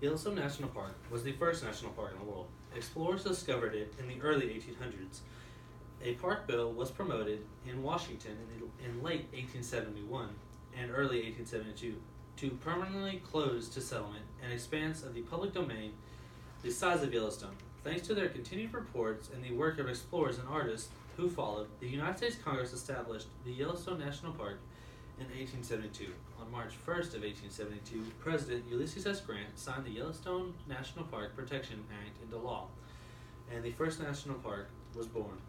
Yellowstone National Park was the first national park in the world. Explorers discovered it in the early 1800s. A park bill was promoted in Washington in late 1871 and early 1872 to permanently close to settlement and expanse of the public domain the size of Yellowstone. Thanks to their continued reports and the work of explorers and artists who followed, the United States Congress established the Yellowstone National Park in 1872. On March 1st of 1872, President Ulysses S. Grant signed the Yellowstone National Park Protection Act into law, and the first national park was born.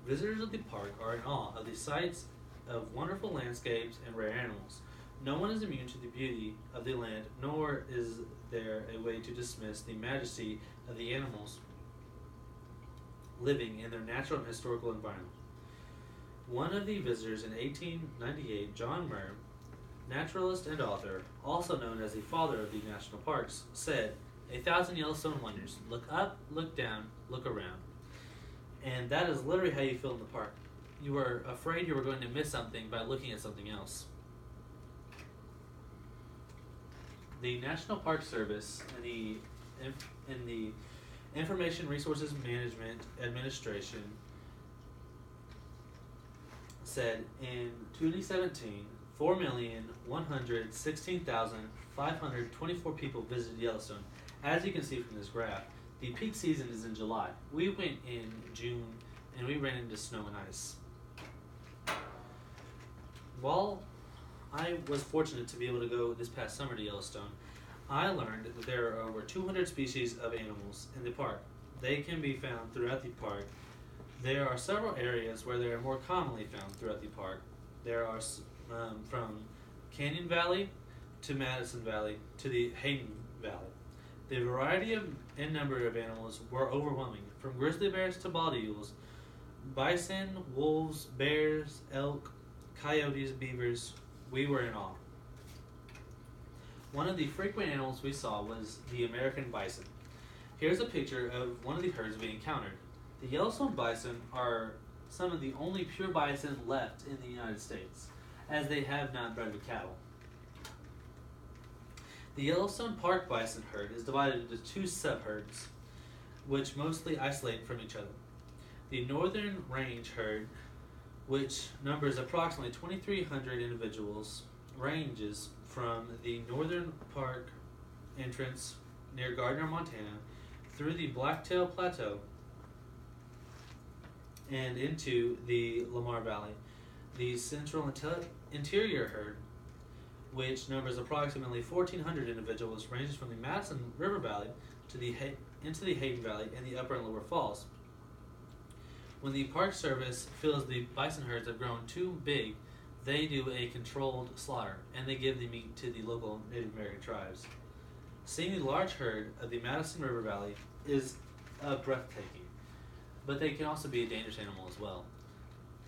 Visitors of the park are in awe of the sights of wonderful landscapes and rare animals. No one is immune to the beauty of the land, nor is there a way to dismiss the majesty of the animals living in their natural and historical environment. One of the visitors in 1898, John Muir, naturalist and author, also known as the father of the national parks, said, "A thousand Yellowstone wonders. Look up, look down, look around." And that is literally how you feel in the park. You are afraid you are going to miss something by looking at something else. The National Park Service and the Information Resources Management Administration said in 2017, 4,116,524 people visited Yellowstone. As you can see from this graph, the peak season is in July. We went in June and we ran into snow and ice. While I was fortunate to be able to go this past summer to Yellowstone, I learned that there are over 200 species of animals in the park. They can be found throughout the park. There are several areas where they are more commonly found throughout the park. There are from Canyon Valley to Madison Valley to the Hayden Valley. The variety and number of animals were overwhelming, from grizzly bears to bald eagles, bison, wolves, bears, elk, coyotes, beavers. We were in awe. One of the frequent animals we saw was the American bison. Here's a picture of one of the herds we encountered. The Yellowstone bison are some of the only pure bison left in the United States, as they have not bred with cattle. The Yellowstone Park bison herd is divided into two subherds, which mostly isolate from each other. The Northern Range herd, which numbers approximately 2,300 individuals, ranges from the Northern Park entrance near Gardner, Montana, through the Blacktail Plateau and into the Lamar Valley. The Central Interior herd, which numbers approximately 1,400 individuals, ranges from the Madison River Valley to into the Hayden Valley and the Upper and Lower Falls. When the Park Service feels the bison herds have grown too big, they do a controlled slaughter, and they give the meat to the local Native American tribes. Seeing the large herd of the Madison River Valley is breathtaking, but they can also be a dangerous animal as well.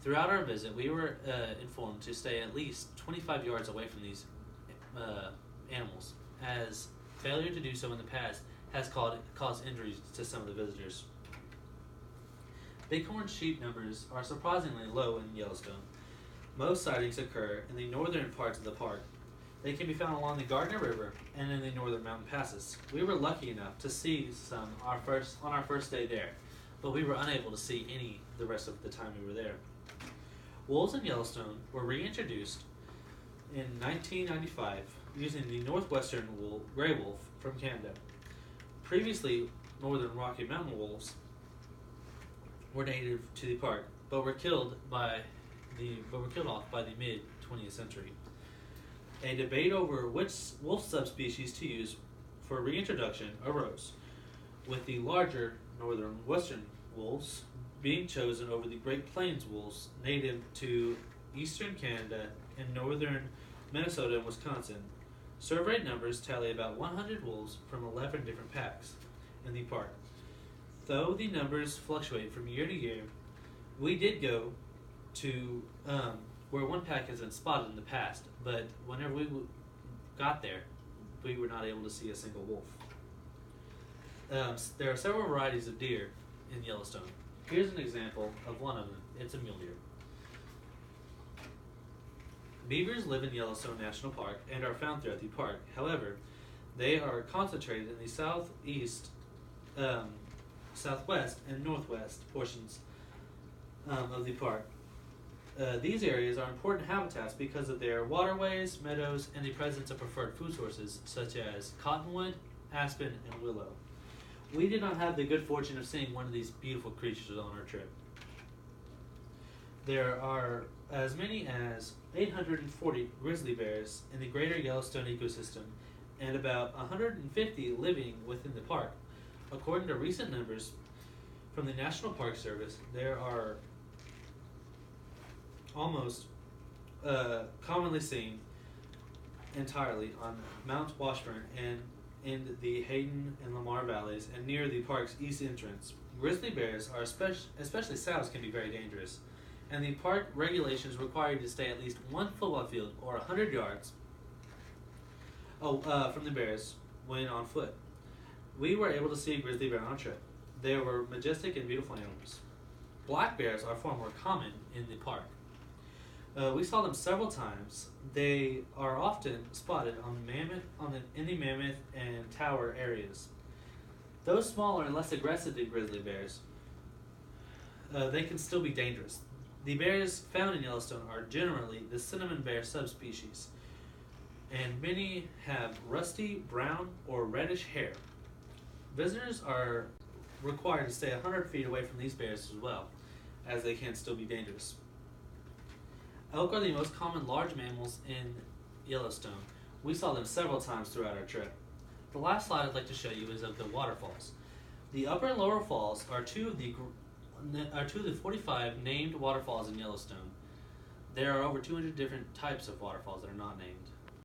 Throughout our visit, we were informed to stay at least 25 yards away from these animals, as failure to do so in the past has caused injuries to some of the visitors. Bighorn sheep numbers are surprisingly low in Yellowstone. Most sightings occur in the northern parts of the park. They can be found along the Gardner River and in the northern mountain passes. We were lucky enough to see some on our first day there, but we were unable to see any the rest of the time we were there. Wolves in Yellowstone were reintroduced in 1995 using the northwestern gray wolf from Canada. Previously, northern Rocky Mountain wolves were native to the park, but were killed off by the mid 20th century. A debate over which wolf subspecies to use for reintroduction arose, with the larger northern western wolves being chosen over the Great Plains wolves native to eastern Canada and northern Minnesota and Wisconsin. Surveyed numbers tally about 100 wolves from 11 different packs in the park. Though the numbers fluctuate from year to year, we did go to where one pack has been spotted in the past, but whenever we got there, we were not able to see a single wolf. There are several varieties of deer in Yellowstone. Here's an example of one of them. It's a mule deer. Beavers live in Yellowstone National Park and are found throughout the park. However, They are concentrated in the southeast, um, southwest, and northwest portions of the park. These areas are important habitats because of their waterways, meadows, and the presence of preferred food sources such as cottonwood, aspen, and willow. We did not have the good fortune of seeing one of these beautiful creatures on our trip. There are as many as 840 grizzly bears in the greater Yellowstone ecosystem and about 150 living within the park. According to recent numbers from the National Park Service, there are almost commonly seen entirely on Mount Washburn and in the Hayden and Lamar valleys and near the park's east entrance. Grizzly bears are especially sows can be very dangerous, and the park regulations require you to stay at least 1 football field or 100 yards from the bears when on foot. We were able to see a grizzly bear on our trip. They were majestic and beautiful animals. Black bears are far more common in the park. We saw them several times. They are often spotted in the Mammoth and Tower areas. Though smaller and less aggressive than grizzly bears, they can still be dangerous. The bears found in Yellowstone are generally the cinnamon bear subspecies, and many have rusty brown or reddish hair. Visitors are required to stay 100 feet away from these bears as well, as they can still be dangerous. Elk are the most common large mammals in Yellowstone. We saw them several times throughout our trip. The last slide I'd like to show you is of the waterfalls. The upper and lower falls are two of the 45 named waterfalls in Yellowstone. There are over 200 different types of waterfalls that are not named.